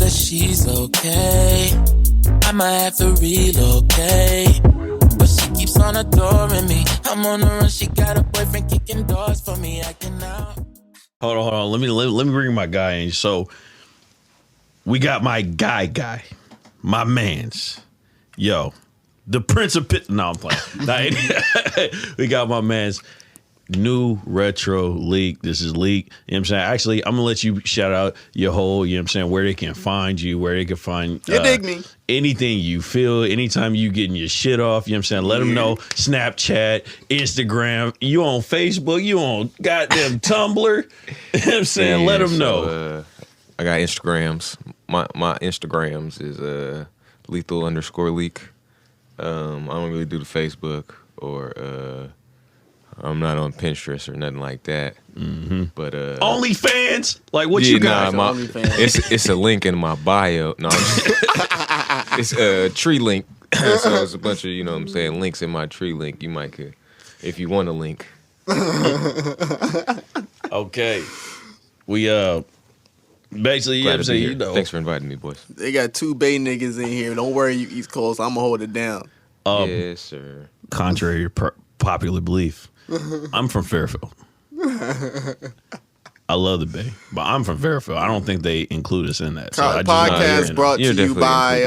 that she's okay. I might have to relocate, but she keeps on adoring me. I'm on the run, she got a boyfriend kicking doors for me, acting out. Hold on. Let me bring my guy in. So we got my guy, my man's, the Prince of Pit. No, I'm playing. We got my man's new retro Leak. This is Leak. You know what I'm saying? Actually, I'm gonna let you shout out your whole, you know what I'm saying, where they can find you, where they can find you dig me. Anything you feel, anytime you getting your shit off, you know what I'm saying? Let them know. Snapchat, Instagram, you on Facebook, you on goddamn Tumblr. You know what I'm saying? Yeah, let them know. I got Instagrams. My Instagrams is lethal_leak. I don't really do the Facebook or I'm not on Pinterest or nothing like that. Mm-hmm. But OnlyFans? Like what you got? It's a link in my bio. No, it's a tree link. So it's a bunch of, you know what I'm saying, links in my tree link. You might could, if you want a link. Okay. We basically, you know what I'm saying, you know. Thanks for inviting me, boys. They got 2 Bay niggas in here. Don't worry, you East Coast. I'm gonna hold it down. Yes, sir. Contrary to popular belief, I'm from Fairfield. I love the Bay, but I'm from Fairfield. I don't think they include us in that. So podcast brought to you by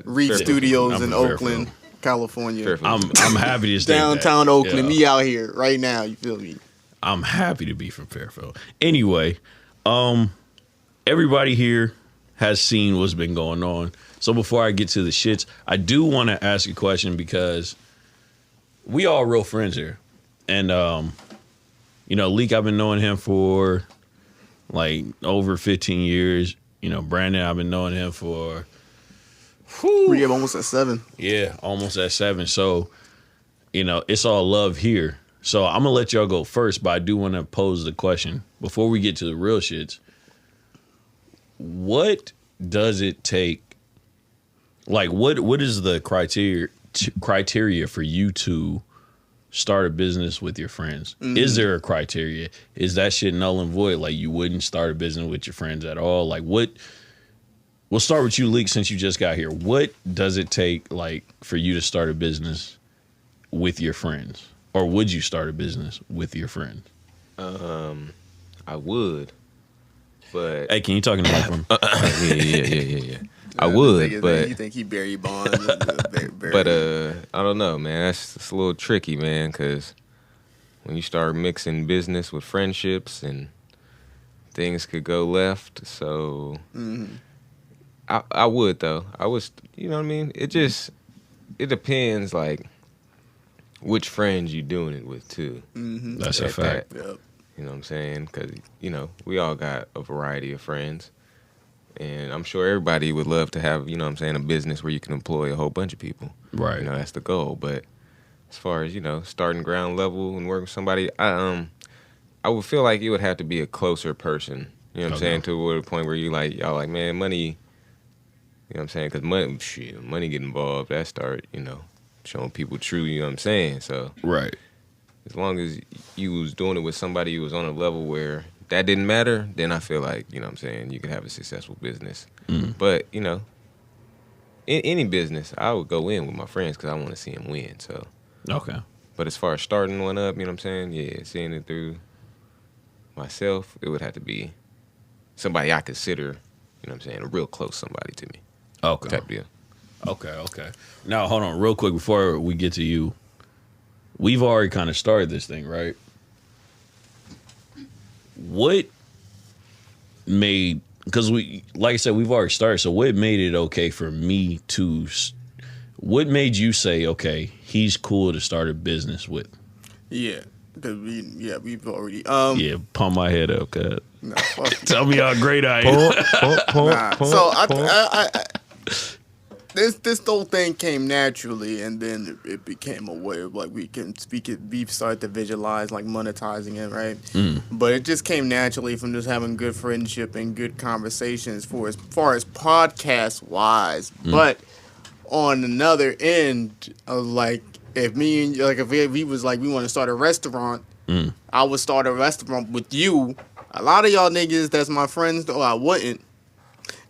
Reef Fairfield. Studios in Oakland, California. Fairfield. I'm happy to stay downtown back. Oakland. Me out here right now. You feel me? I'm happy to be from Fairfield. Anyway, everybody here has seen what's been going on. So before I get to the shits, I do want to ask a question because we all real friends here. And, Leak, I've been knowing him for like over 15 years. Brandon, I've been knowing him for... We have almost at 7. Yeah, almost at 7. So, it's all love here. So I'm going to let y'all go first, but I do want to pose the question before we get to the real shits. What does it take? Like, what is the criteria for you to start a business with your friends? Mm-hmm. Is there a criteria? Is that shit null and void? Like, you wouldn't start a business with your friends at all? Like, what? We'll start with you, Leak, since you just got here. What does it take, like, for you to start a business with your friends? Or would you start a business with your friends? I would, but... Hey, can you talk in the microphone? Yeah. I would, but... You think he Barry Bonds? But, I don't know, man. That's a little tricky, man, because when you start mixing business with friendships and things could go left, so... Mm-hmm. I would, though. I was, you know what I mean? It depends, like, which friends you doing it with, too. Mm-hmm. That's a fact. Yep. You know what I'm saying? Because, we all got a variety of friends. And I'm sure everybody would love to have, a business where you can employ a whole bunch of people. Right. That's the goal. But as far as, starting ground level and working with somebody, I would feel like it would have to be a closer person. You know what I'm saying? To a point where y'all like, man, money... You know what I'm saying? Because money get involved. That start, showing people true, you know what I'm saying? So, right. As long as you was doing it with somebody who was on a level where that didn't matter, then I feel like, you know what I'm saying, you could have a successful business. Mm. But, in any business, I would go in with my friends because I want to see them win. So, okay. But as far as starting one up, you know what I'm saying? Yeah, seeing it through myself, it would have to be somebody I consider, you know what I'm saying, a real close somebody to me. Okay. Type deal. Okay. Now, hold on real quick before we get to you. We've already kind of started this thing, right? What made, because like I said, we've already started. So what made it okay for me to, what made you say, okay, he's cool to start a business with? Yeah. Because we've already. Yeah, pump my head up, cuz. No, tell me how great I am. This whole thing came naturally, and then it became a way of, like, we started to visualize, like, monetizing it, right? Mm. But it just came naturally from just having good friendship and good conversations as far as podcast wise. Mm. But on another end, like, if we was like, we want to start a restaurant, I would start a restaurant with you. A lot of y'all niggas that's my friends, though, I wouldn't.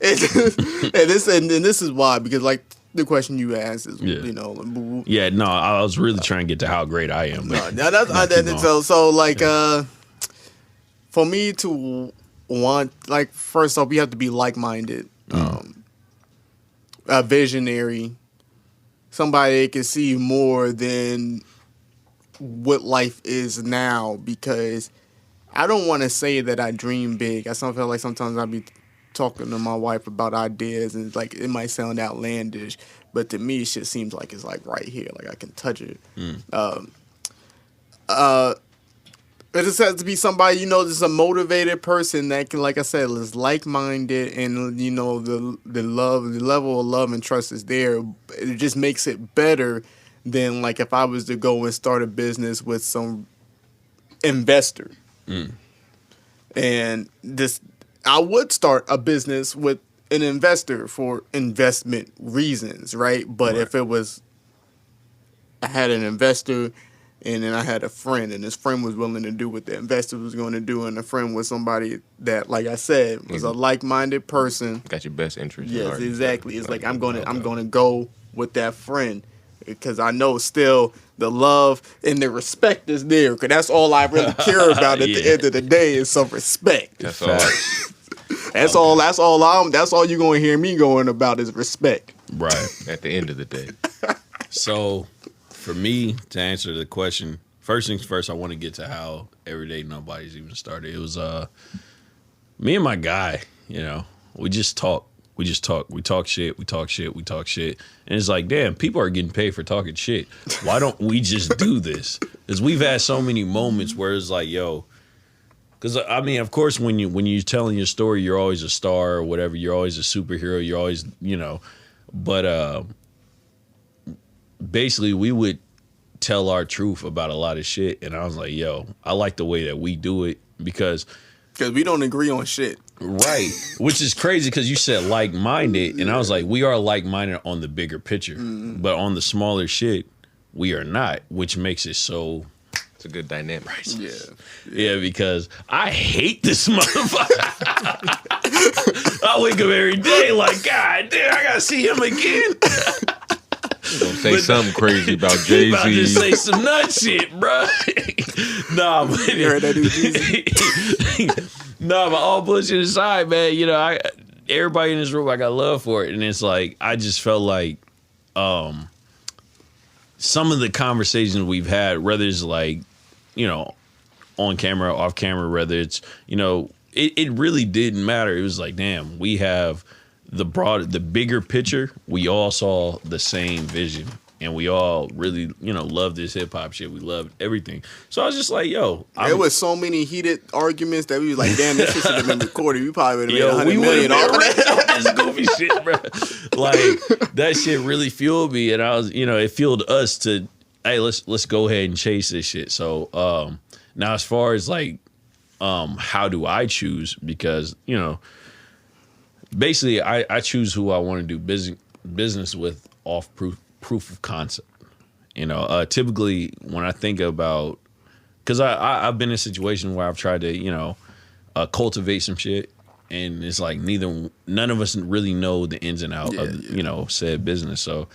and this is why, because like the question you asked is, you know, yeah. No, I was really trying to get to how great I am. But for me to want, like, first off, you have to be like-minded, a visionary, somebody that can see more than what life is now, because I don't want to say that I dream big. I feel like sometimes I'll be talking to my wife about ideas, and like it might sound outlandish, but to me, shit seems like it's like right here, like I can touch it. It just has to be somebody, you know, just a motivated person that can, like I said, is like-minded, and you know the level of love and trust is there. It just makes it better than like if I was to go and start a business with some investor. And I would start a business with an investor for investment reasons, right? But if it was, I had an investor and then I had a friend, and this friend was willing to do what the investor was going to do, and the friend was somebody that, like I said, was a like-minded person. Got your best interest. Yes, exactly. It's like I'm going to go with that friend, because I know still the love and the respect is there. Because that's all I really care about at the end of the day is some respect. That's all. That's all. That's all you're going to hear me going about is respect. Right. At the end of the day. So, for me to answer the question, first things first, I want to get to how Everyday Nobody's even started. It was me and my guy. You know, we just talk. We talk shit. And it's like, damn, people are getting paid for talking shit. Why don't we just do this? Because we've had so many moments where it's like, yo, because I mean, of course, when you're telling your story, you're always a star or whatever. You're always a superhero. You're always, you know, but basically we would tell our truth about a lot of shit. And I was like, yo, I like the way that we do it because we don't agree on shit. Right. Which is crazy because you said like-minded, and I was like, we are like-minded on the bigger picture. But on the smaller shit, we are not, which makes it so... It's a good dynamic. Yeah, because I hate this motherfucker. I wake up every day like, God damn, I gotta see him again. Gonna say something crazy about Jay-Z. About to say some nut shit, bro. Nah, but you heard that dude, Jeezy? No, but all bullshit aside, man, you know, everybody in this room, I got love for it. And it's like, I just felt like some of the conversations we've had, whether it's like, you know, on camera, off camera, whether it's, you know, it really didn't matter. It was like, damn, we have the bigger picture. We all saw the same vision. And we all really, you know, love this hip hop shit. We love everything. So I was just like, yo. There was so many heated arguments that we was like, damn, this shit should have been recorded. We probably would have made $100 million off of that. This goofy shit, bro. Like, that shit really fueled me. And I was, you know, it fueled us to, hey, let's go ahead and chase this shit. So now as far as like, how do I choose? Because, you know, basically I choose who I want to do business with off proof of concept. You know, typically when I think about, because I've been in a situation where I've tried to, you know, cultivate some shit, and it's like none of us really know the ins and outs of you know, said business. So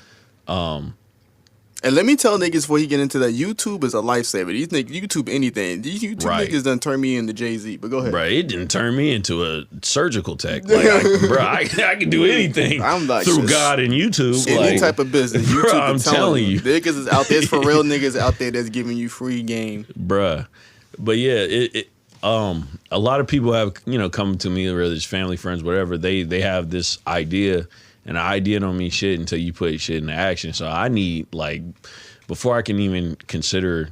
and let me tell niggas before he get into that, YouTube is a lifesaver. These niggas, YouTube anything. These YouTube niggas done turn me into Jay-Z. But go ahead. Right, it didn't turn me into a surgical tech. Like, I can do anything through God and YouTube. Any type of business. YouTube, bro, I'm telling you. Niggas is out there. It's for real niggas out there that's giving you free game. Bruh. But yeah, a lot of people have, you know, come to me, whether it's family, friends, whatever. They have this idea. And the idea don't mean shit until you put shit into action. So I need, like, before I can even consider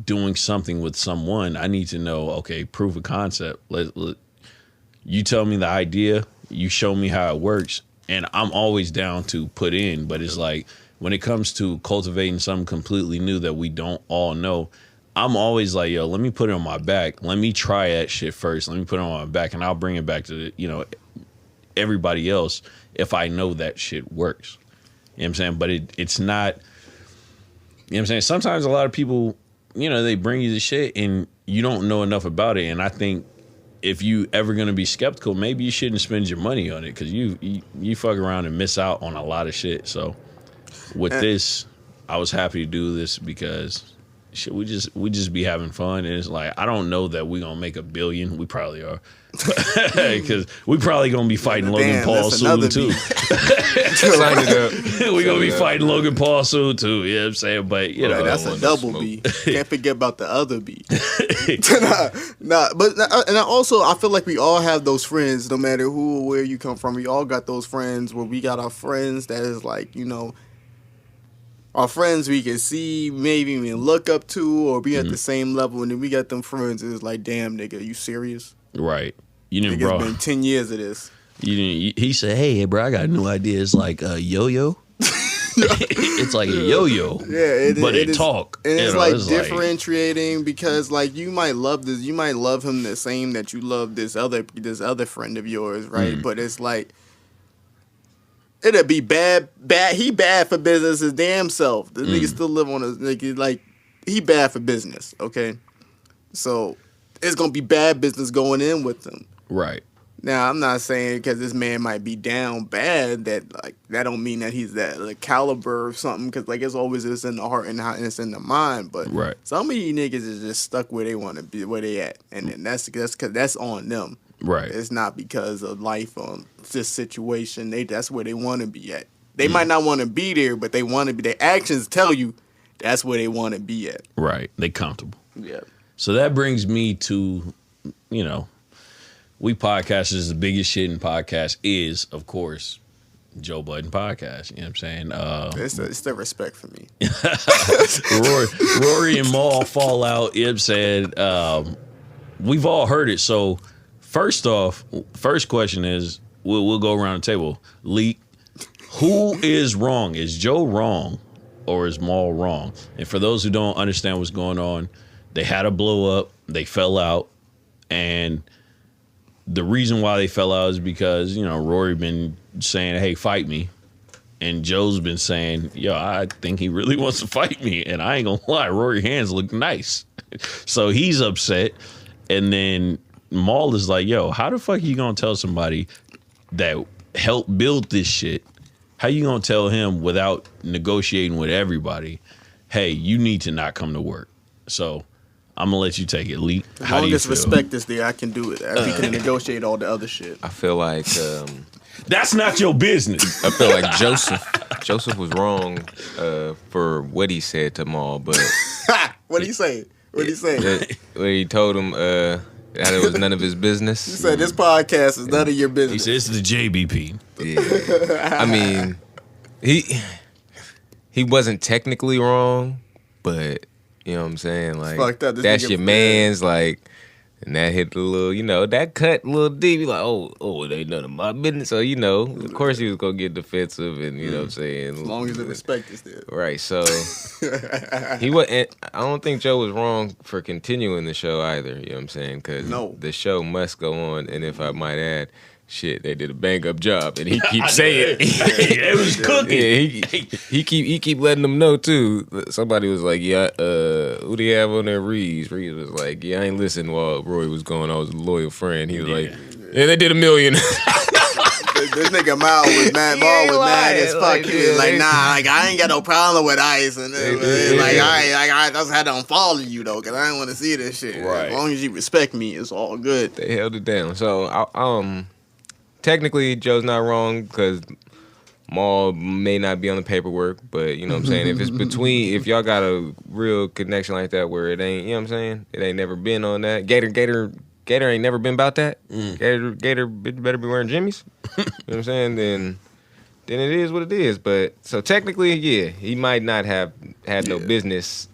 doing something with someone, I need to know, okay, proof of concept. You tell me the idea, you show me how it works, and I'm always down to put in. But it's like, when it comes to cultivating something completely new that we don't all know, I'm always like, yo, let me put it on my back. Let me try that shit first. Let me put it on my back, and I'll bring it back to, you know, everybody else if I know that shit works. You know what I'm saying? But it's not, you know what I'm saying? Sometimes a lot of people, you know, they bring you the shit and you don't know enough about it. And I think if you ever gonna be skeptical, maybe you shouldn't spend your money on it because you fuck around and miss out on a lot of shit. So with this, I was happy to do this because shit, we just be having fun, and it's like I don't know that we gonna make $1 billion. We probably are, because we probably gonna be fighting Logan Paul soon too. Sign it up. We gonna be fighting Logan Paul soon too. You know what I'm saying? But you know, that's a double B. Can't forget about the other B. And I feel like we all have those friends, no matter who or where you come from. We all got those friends where we got our friends that is like, you know, our friends we can see, maybe even look up to, or be at the same level, and then we got them friends it's like, damn, nigga, you serious? Right. You didn't, Nigga, bro. it's been 10 years of this. You didn't. He said, "Hey, bro, I got a new idea. It's like a yo-yo. It's like a yo-yo, but it talk. And it's know, like it's differentiating because like you might love this, you might love him the same that you love this other friend of yours, right? But it's like it'd be bad. He bad for business his damn self. The nigga still live on his nigga, like he bad for business. Okay, so it's gonna be bad business going in with him. Right. Now, I'm not saying because this man might be down bad that like that don't mean that he's that like caliber or something. Because like it's always it's in the heart and it's in the mind. But some of you niggas is just stuck where they want to be, where they at, and then that's because that's on them. Right. It's not because of life or this situation. That's where they want to be at. They might not want to be there, but they want to be. Their actions tell you that's where they want to be at. Right. They comfortable. Yeah. So that brings me to, you know. We Podcasters, the biggest shit in podcast is, of course, Joe Budden Podcast. You know what I'm saying? It's the respect for me. Rory and Mal fall out. You know what I'm saying? We've all heard it. So first off, first question is, we'll go around the table. Leak, who is wrong? Is Joe wrong or is Mal wrong? And for those who don't understand what's going on, they had a blow up. They fell out. And the reason why they fell out is because, you know, Rory been saying, hey, fight me. And Joe's been saying, yo, I think he really wants to fight me. And I ain't gonna lie, Rory hands look nice. So he's upset. And then Mal is like, yo, how the fuck are you gonna tell somebody that helped build this shit? How you gonna tell him without negotiating with everybody, hey, you need to not come to work? So I'm gonna let you take it, Lee. How do you feel? Respect is there, I can do it. We can negotiate all the other shit. I feel like that's not your business. I feel like Joseph was wrong for what he said to Mal, but what did he say? What did he say? Where he told him that it was none of his business. He said this podcast is none of your business. He says it's the JBP. Yeah. I mean, he wasn't technically wrong, but you know what I'm saying? Like, that's your man's, like, and that hit a little, you know, that cut a little deep. You're like, oh, it ain't none of my business. So, you know, of course he was going to get defensive and, you know what I'm saying? As long as the respect is there. Right, so he wasn't, I don't think Joe was wrong for continuing the show either, you know what I'm saying? Because the show must go on, and if I might add, shit, they did a bang up job, and he keeps saying it was cooking. Yeah, he keep letting them know too. Somebody was like, "Yeah, who do you have on there?" Reeves. Reeves was like, "Yeah, I ain't listening while Roy was going. I was a loyal friend." He was like, "Yeah, they did $1 million." This nigga Mal was mad. Mal was mad as fuck. He was like, nah, like I ain't got no problem with Ice, and I just had to unfollow you though, cause I didn't want to see this shit. Right. As long as you respect me, it's all good. They held it down. So technically, Joe's not wrong because Mal may not be on the paperwork, but you know what I'm saying? If it's if y'all got a real connection like that where it ain't, you know what I'm saying? It ain't never been on that. Gator ain't never been about that. Gator better be wearing jimmies. You know what I'm saying? Then it is what it is. But so technically, yeah, he might not have had no business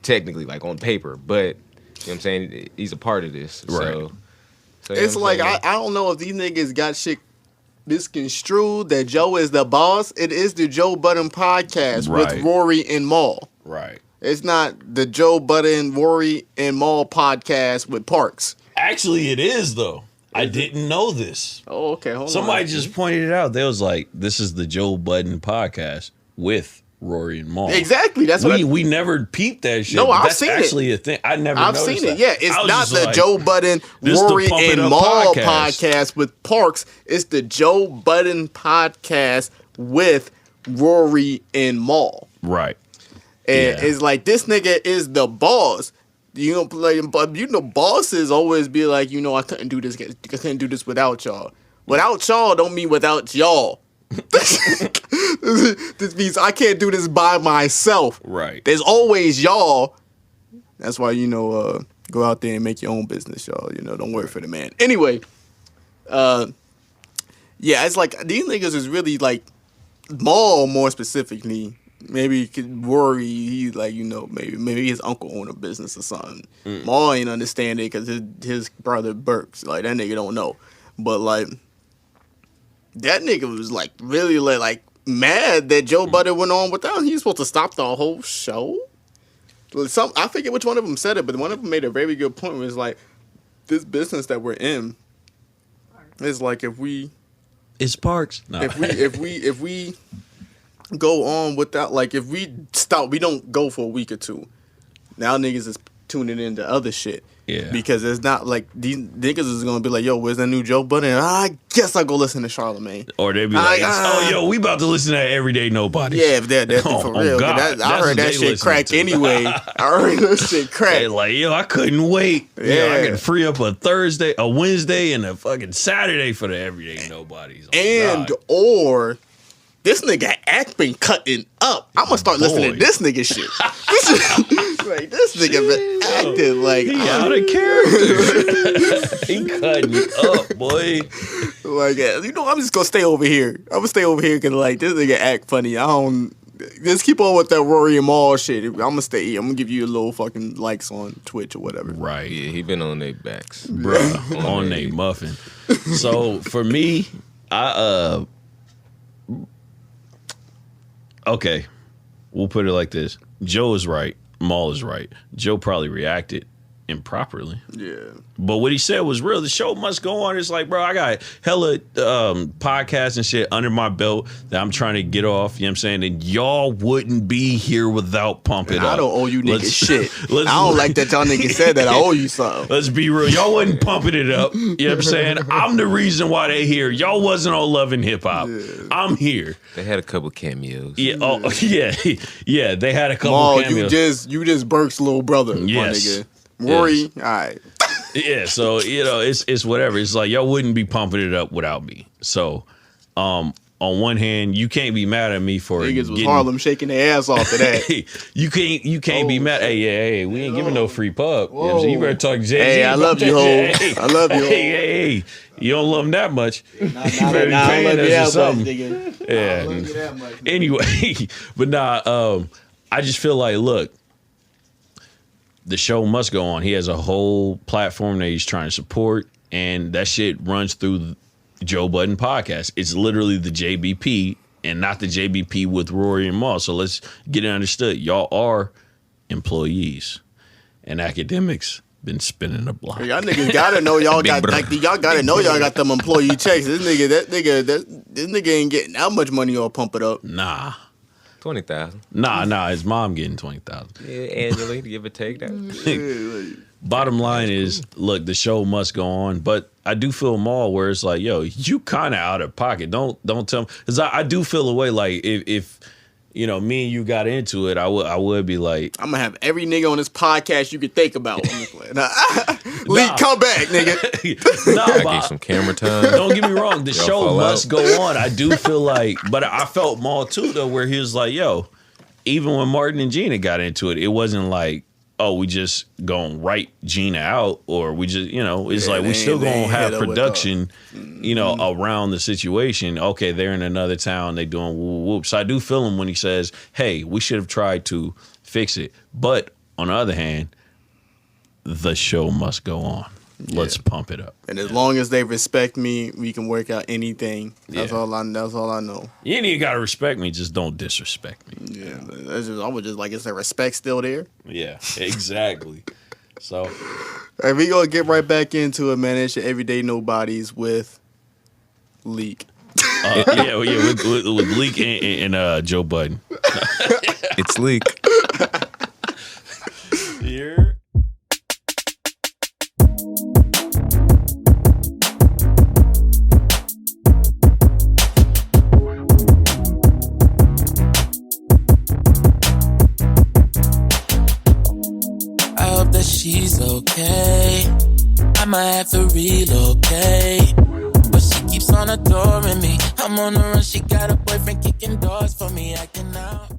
technically, like on paper, but you know what I'm saying? He's a part of this. Right. So it's like I don't know if these niggas got shit misconstrued that Joe is the boss. It is the Joe Budden podcast with Rory and Mal. Right. It's not the Joe Budden, Rory and Mal podcast with Parks. Actually, it is though. I didn't know this. Oh, okay. Hold on. Somebody just pointed it out. They was like, "This is the Joe Budden podcast with Rory and Mal. Exactly. That's what we never peeped that shit. No, I've that's seen it. actually a thing. I never. I've noticed seen it. that. Yeah, it's I was not just the like, Joe Budden, this the Rory Pump It and Up Mal podcast. podcast with Parks. It's the Joe Budden podcast with Rory and Mal. Right. And Yeah. it's like, this nigga is the boss. You know, like, but you know, bosses always be like, you know, I couldn't do this without y'all. Without y'all don't mean without y'all. This means I can't do this by myself. Right. There's always y'all. That's why, you know, go out there and make your own business, y'all. You know, don't work for the man. Anyway, yeah, it's like these niggas is really like Maul more specifically. Maybe could worry he like, you know, maybe his uncle owned a business or something. Maul ain't understand it because his brother Burks, like that nigga don't know. But like that nigga was like really like mad that Joe Budden went on without. He was supposed to stop the whole show. I forget which one of them said it, but one of them made a very good point. Was like, this business that we're in is like It's Parks. No. if we go on without, like, if we stop, we don't go for a week or two. Now niggas is tuning into other shit. Yeah. Because it's not like these niggas is gonna be like, yo, where's that new Joe Budden? I guess I'll go listen to Charlamagne. Or they'd be like, oh, yo, we about to listen to Everyday Nobody. Yeah, if that's for real. God. I heard that shit crack anyway. I heard that shit crack. They like, yo, I couldn't wait. Yeah. Yo, I could free up a Thursday, a Wednesday, and a fucking Saturday for the Everyday Nobodies. Oh, and God. or this nigga act been cutting up. I'm gonna start listening to this nigga shit. Like, this nigga been acting like he out of character. He cutting up, boy. Like, you know, I'm just gonna stay over here. I'm gonna stay over here because like this nigga act funny. I don't. Just keep on with that Rory and Mal shit. I'm gonna stay here. I'm gonna give you a little fucking likes on Twitch or whatever. Right. Yeah, he been on their backs. Bruh, on they muffin. So for me, okay, we'll put it like this. Joe is right. Maul is right. Joe probably reacted improperly. Yeah. But what he said was real. The show must go on. It's like, bro, I got hella podcasts and shit under my belt that I'm trying to get off. You know what I'm saying? And y'all wouldn't be here without Pump It Up. I don't owe you niggas shit. I don't like that y'all niggas said that. I owe you something. Let's be real. Y'all wasn't pumping it up. You know what I'm saying? I'm the reason why they here. Y'all wasn't on Love and Hip Hop. Yeah. I'm here. They had a couple cameos. Yeah. Oh, yeah. Yeah. They had a couple Maul, cameos. you just Burke's little brother, Yes. my nigga. Rory, Yes. all right. Yeah, so you know, it's whatever. It's like y'all wouldn't be pumping it up without me. So, on one hand, you can't be mad at me for Niggas was Harlem shaking their ass off to that. you can't be mad. Hey, we ain't giving no free pub. You know what I'm saying? You better talk to Jay-Z. Hey, I love you, ho. I love you, ho. Hey, you don't love him that much. You better be I paying love you us or that much, something. nigga. Yeah. I love you that much, nigga. Anyway, but nah, I just feel like, look, the show must go on. He has a whole platform that he's trying to support, and that shit runs through Joe Budden podcast. It's literally the JBP and not the JBP with Rory and Mal. So let's get it understood. Y'all are employees, and academics been spinning the block. Y'all niggas gotta know y'all got brother. like y'all gotta know y'all got them employee checks. This nigga ain't getting that much money or Pump It Up. Nah. 20,000. Nah, his mom getting 20,000. Yeah, annually, give or take that. Bottom line is, look, the show must go on, but I do feel Maul where it's like, yo, you kind of out of pocket. Don't tell me, because I do feel a way like if you know me and you got into it, I would be like, I'm gonna have every nigga on this podcast you could think about. Lee, come back, nigga. nah, I but get some camera time. don't get me wrong, the Y'all show fall must out. go on. I do feel like, but I felt Maul too though, where he was like, yo, even when Martin and Gina got into it, it wasn't like, oh, we just gonna write Gina out, or we just, you know, it's Yeah, like we they still ain't- they gonna ain't have hit up with production, you know, around the situation. Okay, they're in another town, they doing whoop whoop. So I do feel him when he says, hey, we should have tried to fix it. But on the other hand, the show must go on. Let's pump it up. And as long as they respect me, we can work out anything. That's Yeah. all I know. You ain't even gotta respect me, just don't disrespect me. Yeah, I was just like, is the respect still there? Yeah, exactly. So Hey, we gonna get right back into it, man. It's your Everyday Nobodies with Leak. with Leak and Joe Budden. It's leak. Here. I hope that she's okay. I might have to relocate, but she keeps on adoring me. I'm on the run, she got a boyfriend kicking doors for me, acting out.